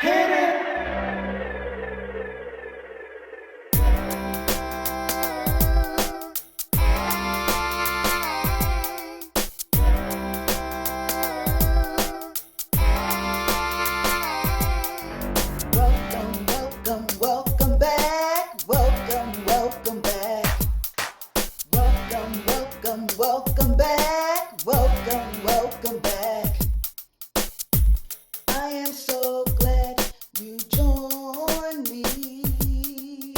Hit it. Welcome, welcome, welcome back. Welcome, welcome back. Welcome, welcome, welcome back. Welcome, welcome back. I am so glad you joined me.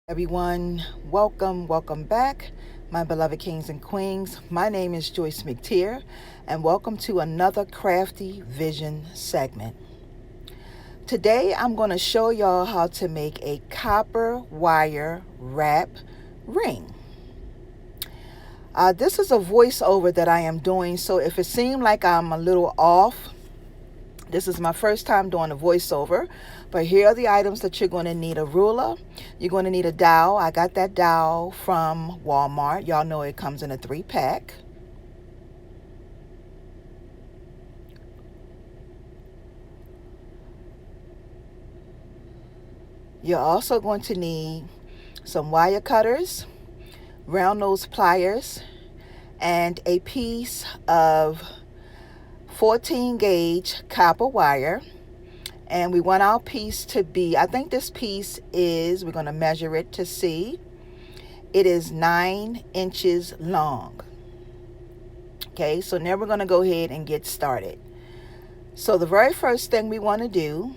Everyone, welcome back, my beloved kings and queens. My name is Joyce McTeer, and welcome to another Crafty Vision segment. Today, I'm going to show y'all how to make a copper wire wrap ring. This is a voiceover that I am doing, so if it seems like I'm a little off, this is my first time doing a voiceover, but here are the items that you're going to need: a ruler, you're going to need a dowel. I got that dowel from Walmart. Y'all know it comes in a 3-pack. You're also going to need some wire cutters, round nose pliers, and a piece of 14 gauge copper wire. And we want our piece to be, I think this piece is, we're going to measure it to see, it is 9 inches long. Okay, so now we're going to go ahead and get started. So the very first thing we want to do,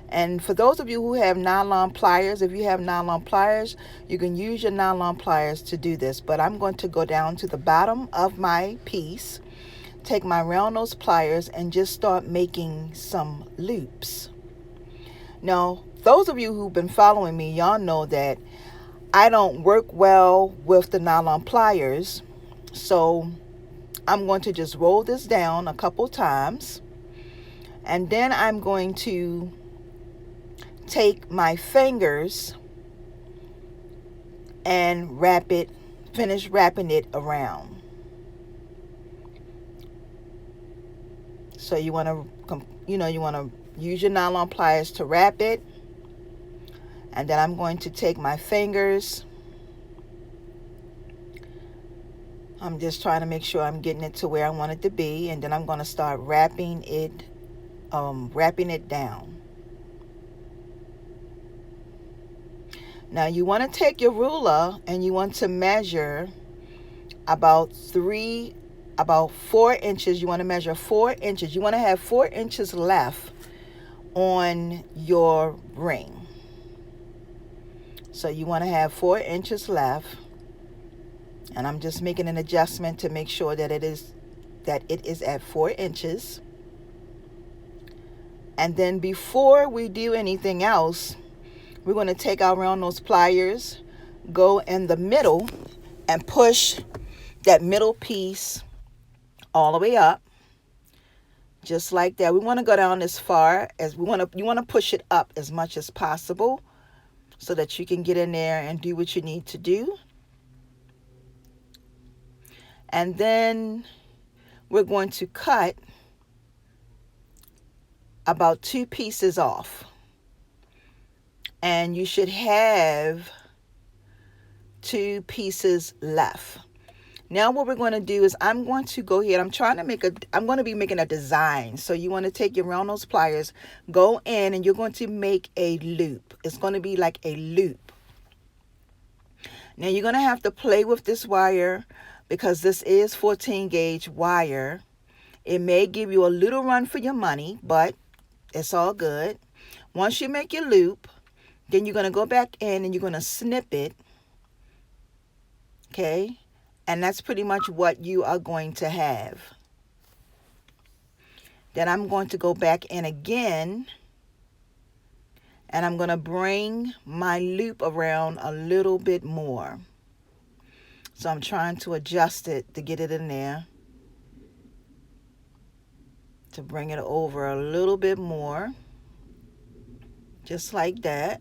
and for those of you who have nylon pliers, if you have nylon pliers, you can use your nylon pliers to do this. But I'm going to go down to the bottom of my piece, take my round nose pliers, and just start making some loops. Now, those of you who've been following me, y'all know that I don't work well with the nylon pliers. So I'm going to just roll this down a couple times. And then I'm going to take my fingers and finish wrapping it around. So you want to use your nylon pliers to wrap it. And then I'm going to take my fingers. I'm just trying to make sure I'm getting it to where I want it to be. And then I'm going to start wrapping it down. Now you want to take your ruler and you want to measure about 4 inches. You want to measure 4 inches. You want to have 4 inches left on your ring. So you want to have 4 inches left. And I'm just making an adjustment to make sure that it is at 4 inches. And then before we do anything else, we're going to take our round nose pliers, go in the middle, and push that middle piece all the way up, just like that. We want to go down as far as you want to push it up as much as possible so that you can get in there and do what you need to do. And then we're going to cut about 2 pieces off. And you should have 2 pieces left. Now what we're going to do is I'm going to go ahead. I'm going to be making a design. So you want to take your round nose pliers, go in, and you're going to make a loop. It's going to be like a loop. Now you're going to have to play with this wire because this is 14 gauge wire. It may give you a little run for your money, but it's all good. Once you make your loop, then you're going to go back in and you're going to snip it. Okay? And that's pretty much what you are going to have. Then I'm going to go back in again. And I'm going to bring my loop around a little bit more. So I'm trying to adjust it to get it in there. To bring it over a little bit more. Just like that.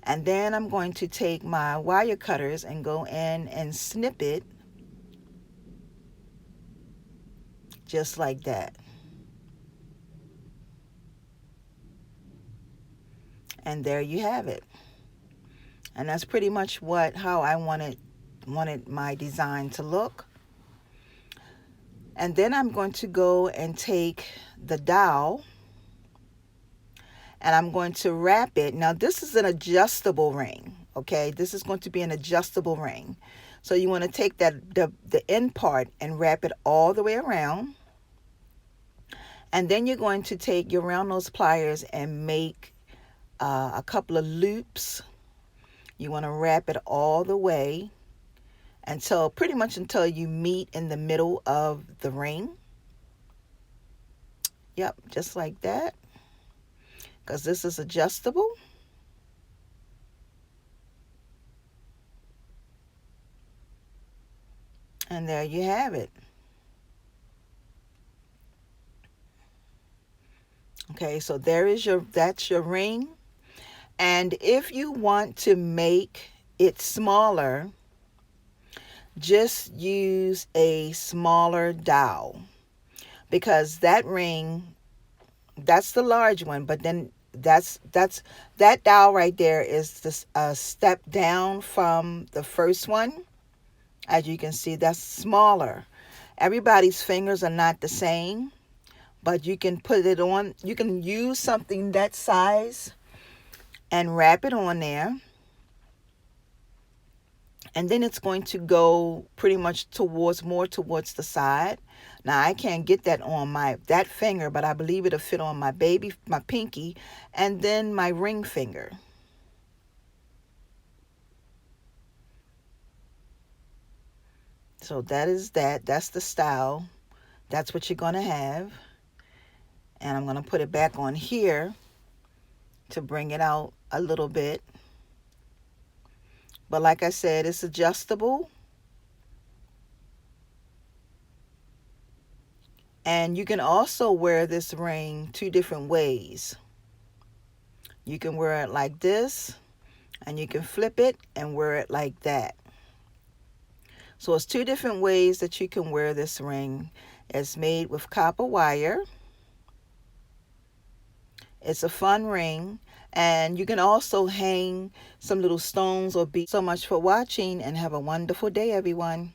And then I'm going to take my wire cutters and go in and snip it just like that. And there you have it. And that's pretty much how I wanted my design to look. And then I'm going to go and take the dowel and I'm going to wrap it. Now this is an adjustable ring, okay? This is going to be an adjustable ring. So you want to take the end part and wrap it all the way around. And then you're going to take your round nose pliers and make a couple of loops. You want to wrap it all the way pretty much until you meet in the middle of the ring. Yep, just like that. Because this is adjustable. And there you have it. Okay, so that's your ring. And if you want to make it smaller, just use a smaller dowel, because that ring, that's the large one, but then that dowel right there is this a step down from the first one. As you can see, that's smaller. Everybody's fingers are not the same, but you can put it on. You can use something that size and wrap it on there. And then it's going to go pretty much more towards the side. Now I can't get that on that finger, but I believe it'll fit on my pinky, and then my ring finger. So that's the style. That's what you're gonna have. And I'm gonna put it back on here to bring it out a little bit. But like I said, it's adjustable. And you can also wear this ring two different ways. You can wear it like this, and you can flip it and wear it like that. So it's two different ways that you can wear this ring. It's made with copper wire. It's a fun ring. And you can also hang some little stones or beads. So much for watching, and have a wonderful day, everyone.